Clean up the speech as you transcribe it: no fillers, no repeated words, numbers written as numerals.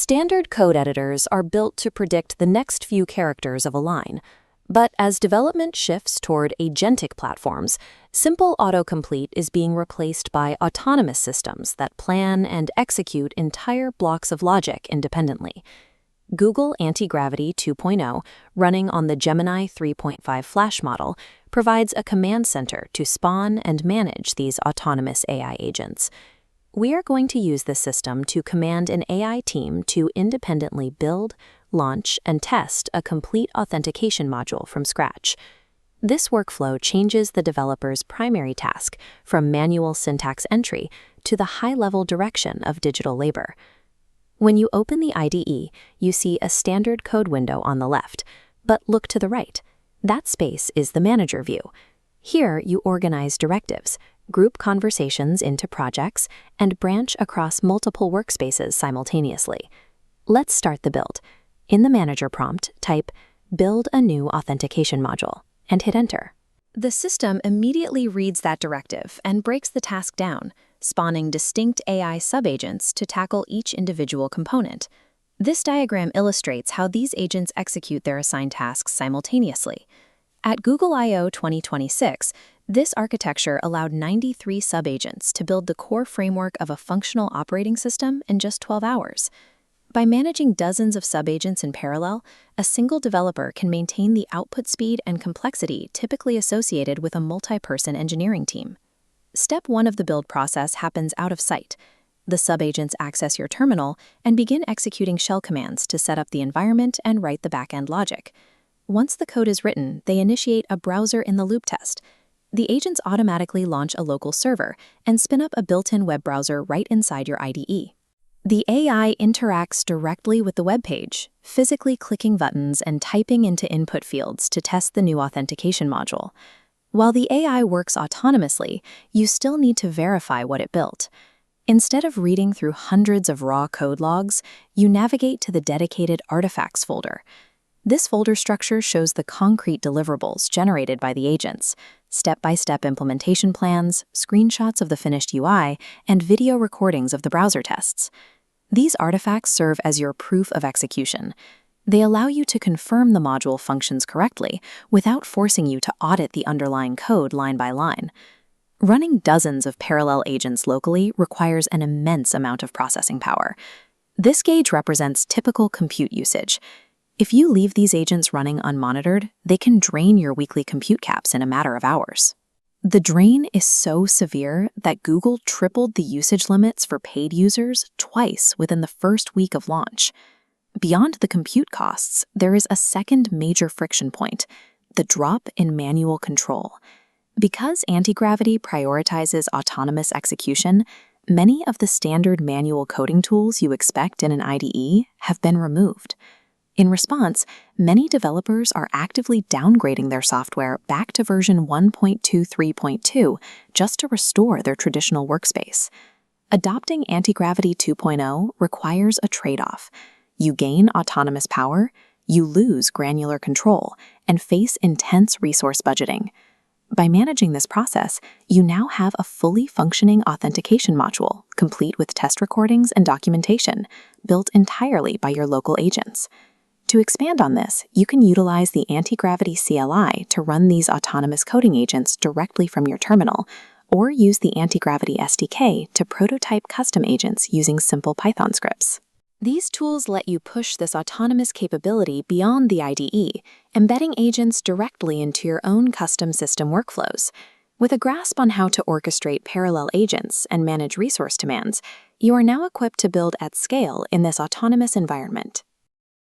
Standard code editors are built to predict the next few characters of a line. But as development shifts toward agentic platforms, simple autocomplete is being replaced by autonomous systems that plan and execute entire blocks of logic independently. Google Antigravity 2.0, running on the Gemini 3.5 Flash model, provides a command center to spawn and manage these autonomous AI agents. We are going to use this system to command an AI team to independently build, launch, and test a complete authentication module from scratch. This workflow changes the developer's primary task from manual syntax entry to the high-level direction of digital labor. When you open the IDE, you see a standard code window on the left, but look to the right. That space is the manager view. Here, you organize directives, group conversations into projects, and branch across multiple workspaces simultaneously. Let's start the build. In the manager prompt, type "Build a new authentication module" and hit Enter. The system immediately reads that directive and breaks the task down, spawning distinct AI subagents to tackle each individual component. This diagram illustrates how these agents execute their assigned tasks simultaneously. At Google I/O 2026, this architecture allowed 93 subagents to build the core framework of a functional operating system in just 12 hours. By managing dozens of subagents in parallel, a single developer can maintain the output speed and complexity typically associated with a multi-person engineering team. Step 1 of the build process happens out of sight. The subagents access your terminal and begin executing shell commands to set up the environment and write the backend logic. Once the code is written, they initiate a browser-in-the-loop test. The agents automatically launch a local server and spin up a built-in web browser right inside your IDE. The AI interacts directly with the web page, physically clicking buttons and typing into input fields to test the new authentication module. While the AI works autonomously, you still need to verify what it built. Instead of reading through hundreds of raw code logs, you navigate to the dedicated Artifacts folder. This folder structure shows the concrete deliverables generated by the agents, step-by-step implementation plans, screenshots of the finished UI, and video recordings of the browser tests. These artifacts serve as your proof of execution. They allow you to confirm the module functions correctly without forcing you to audit the underlying code line by line. Running dozens of parallel agents locally requires an immense amount of processing power. This gauge represents typical compute usage. If you leave these agents running unmonitored, they can drain your weekly compute caps in a matter of hours. The drain is so severe that Google tripled the usage limits for paid users twice within the first week of launch. Beyond the compute costs, there is a second major friction point: the drop in manual control. Because Antigravity prioritizes autonomous execution, many of the standard manual coding tools you expect in an IDE have been removed. In response, many developers are actively downgrading their software back to version 1.23.2 just to restore their traditional workspace. Adopting Antigravity 2.0 requires a trade-off. You gain autonomous power, you lose granular control, and face intense resource budgeting. By managing this process, you now have a fully functioning authentication module, complete with test recordings and documentation, built entirely by your local agents. To expand on this, you can utilize the Antigravity CLI to run these autonomous coding agents directly from your terminal, or use the Antigravity SDK to prototype custom agents using simple Python scripts. These tools let you push this autonomous capability beyond the IDE, embedding agents directly into your own custom system workflows. With a grasp on how to orchestrate parallel agents and manage resource demands, you are now equipped to build at scale in this autonomous environment.